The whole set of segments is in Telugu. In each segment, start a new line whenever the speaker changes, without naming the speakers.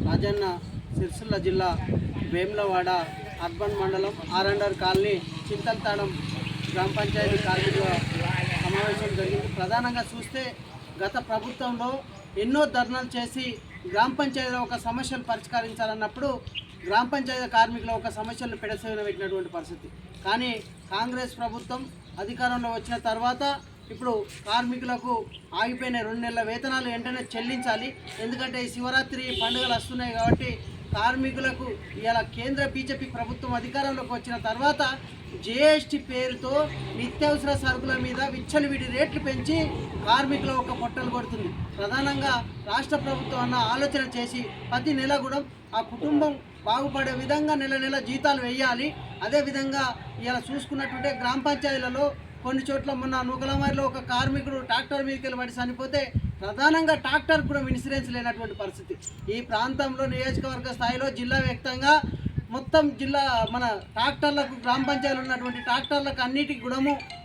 రాజన్న సిరిసిల్ల జిల్లా వేములవాడ అర్బన్ మండలం ఆరండర్ కాలనీ చింతల్తాడం గ్రామ పంచాయతీ కార్మికుల సమావేశం జరిగింది. ప్రధానంగా చూస్తే గత ప్రభుత్వంలో ఎన్నో ధర్నాలు చేసి గ్రామ పంచాయతీలో ఒక సమస్యలు పరిష్కరించాలన్నప్పుడు గ్రామ పంచాయతీ కార్మికుల ఒక సమస్యలను పెడసవిన పెట్టినటువంటి పరిస్థితి. కానీ కాంగ్రెస్ ప్రభుత్వం అధికారంలో వచ్చిన తర్వాత ఇప్పుడు కార్మికులకు ఆగిపోయిన 2 నెలల వేతనాలు వెంటనే చెల్లించాలి. ఎందుకంటే ఈ శివరాత్రి పండుగలు వస్తున్నాయి కాబట్టి కార్మికులకు ఇలా కేంద్ర బీజేపీ ప్రభుత్వం అధికారంలోకి వచ్చిన తర్వాత జీఎస్టీ పేరుతో నిత్యావసర సరుకుల మీద విచ్చలవిడి రేట్లు పెంచి కార్మికుల ఒక పొట్టలు కొడుతుంది. ప్రధానంగా రాష్ట్ర ప్రభుత్వం అన్న ఆలోచన చేసి ప్రతి నెల కూడా ఆ కుటుంబం బాగుపడే విధంగా నెల నెల జీతాలు వేయాలి. అదేవిధంగా ఇలా చూసుకున్నట్టుంటే గ్రామ పంచాయతీలలో కొన్ని చోట్ల మొన్న నూకలమారిలో ఒక కార్మికుడు ట్రాక్టర్ మీదకి వెళ్ళి పడి చనిపోతే ప్రధానంగా ట్రాక్టర్ కూడా ఇన్సూరెన్స్ లేనటువంటి పరిస్థితి. ఈ ప్రాంతంలో నియోజకవర్గ స్థాయిలో జిల్లా వ్యాప్తంగా మొత్తం జిల్లా మన ట్రాక్టర్లకు గ్రామ పంచాయతీలు ఉన్నటువంటి ట్రాక్టర్లకు అన్నిటికి కూడా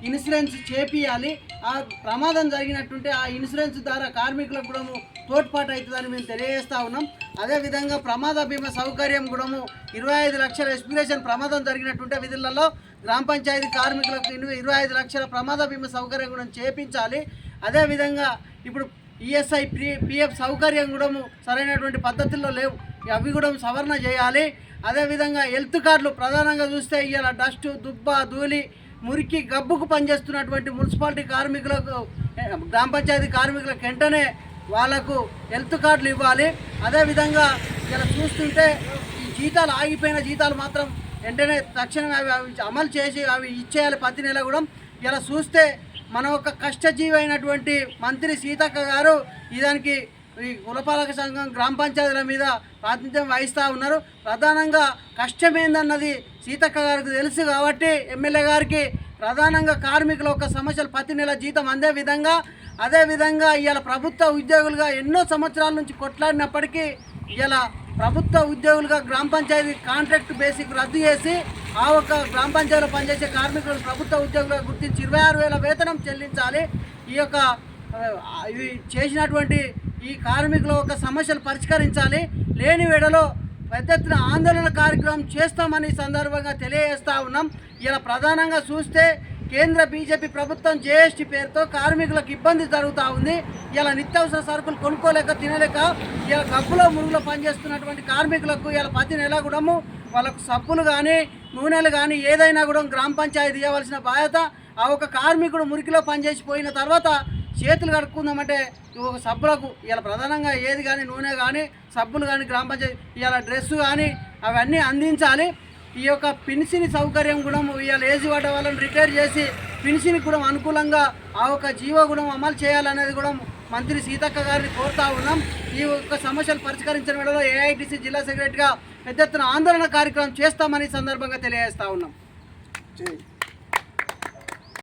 ఇన్సూరెన్స్ చేపియాలి. ఆ ప్రమాదం జరిగినట్టుంటే ఆ ఇన్సూరెన్స్ ద్వారా కార్మికులకు కూడా తోడ్పాటు అవుతుందని మేము తెలియజేస్తూ ఉన్నాం. అదేవిధంగా ప్రమాద బీమా సౌకర్యం కూడా 25 లక్షల ఎస్పిరేషన్ ప్రమాదం జరిగినట్టుంటే విధులలో గ్రామ పంచాయతీ కార్మికులకు 25 లక్షల ప్రమాద బీమా సౌకర్యం కూడా చేపించాలి. అదేవిధంగా ఇప్పుడు ఈఎస్ఐ పిఎఫ్ సౌకర్యం కూడా సరైనటువంటి పద్ధతుల్లో లేవు, అవి కూడా సవరణ చేయాలి. అదేవిధంగా హెల్త్ కార్డులు ప్రధానంగా చూస్తే ఇవాళ డస్ట్ దుబ్బ ధూళి మురికి గబ్బుకు పనిచేస్తున్నటువంటి మున్సిపాలిటీ కార్మికులకు గ్రామ పంచాయతీ కార్మికులకు వెంటనే వాళ్లకు హెల్త్ కార్డులు ఇవ్వాలి. అదేవిధంగా ఇలా చూస్తుంటే ఈ జీతాలు ఆగిపోయిన జీతాలు మాత్రం వెంటనే తక్షణమే అవి అమలు చేసి అవి ఇచ్చేయాలి ప్రతి నెల కూడా. ఇలా చూస్తే మన ఒక కష్టజీవి అయినటువంటి మంత్రి సీతక్క గారు దానికి ఈ కులపాలక సంఘం గ్రామ పంచాయతీల మీద ప్రాతినిధ్యం వహిస్తూ ఉన్నారు. ప్రధానంగా కష్టమేందన్నది సీతక్క గారికి తెలుసు కాబట్టి ఎమ్మెల్యే గారికి ప్రధానంగా కార్మికుల ఒక సమస్యలు ప్రతి నెల జీతం అందే విధంగా అదేవిధంగా ఇవాళ ప్రభుత్వ ఉద్యోగులుగా ఎన్నో సంవత్సరాల నుంచి కొట్లాడినప్పటికీ ఇవాళ ప్రభుత్వ ఉద్యోగులుగా గ్రామ పంచాయతీ కాంట్రాక్ట్ బేసిక్ రద్దు చేసి ఆ ఒక గ్రామ పంచాయతీలో పనిచేసే కార్మికులను ప్రభుత్వ ఉద్యోగులుగా గుర్తించి 26,000 వేతనం చెల్లించాలి. ఈ యొక్క ఇవి చేసినటువంటి ఈ కార్మికుల ఒక సమస్యలు పరిష్కరించాలి. లేని వేళలో పెద్ద ఎత్తున ఆందోళన కార్యక్రమం చేస్తామని సందర్భంగా తెలియజేస్తూ ఉన్నాం. ఇలా ప్రధానంగా చూస్తే కేంద్ర బీజేపీ ప్రభుత్వం జీఎస్టీ పేరుతో కార్మికులకు ఇబ్బంది జరుగుతూ ఉంది. ఇలా నిత్యావసర సరుకులు కొనుక్కోలేక తినలేక ఇలా గబ్బులో మురుగులో పనిచేస్తున్నటువంటి కార్మికులకు ఇలా ప్రతి నెల కూడా వాళ్ళకు సబ్బులు కానీ నూనెలు కానీ ఏదైనా కూడా గ్రామ పంచాయతీ ఇవ్వవలసిన బాధ్యత. ఆ ఒక కార్మికుడు మురికిలో పనిచేసిపోయిన తర్వాత చేతులు కడుక్కుందామంటే ఒక సబ్బులకు ఇలా ప్రధానంగా ఏది కానీ నూనె కానీ సబ్బులు కానీ గ్రామ పంచాయతీ ఇలా డ్రెస్సు కానీ అవన్నీ అందించాలి. ఈ యొక్క పెన్షన్ సౌకర్యం కూడా ఇవాళ ఏజీ పడ్డ వాళ్ళని రిటైర్ చేసి పెన్షన్ కూడా అనుకూలంగా ఆ ఒక జీవో కూడా అమలు చేయాలనేది కూడా మంత్రి సీతక్క గారిని కోరుతా ఉన్నాం. ఈ యొక్క సమస్యలు పరిష్కరించిన వేళలో ఏఐటీసీ జిల్లా సెక్రటరీగా పెద్ద ఎత్తున ఆందోళన కార్యక్రమం చేస్తామని సందర్భంగా తెలియజేస్తా ఉన్నాం.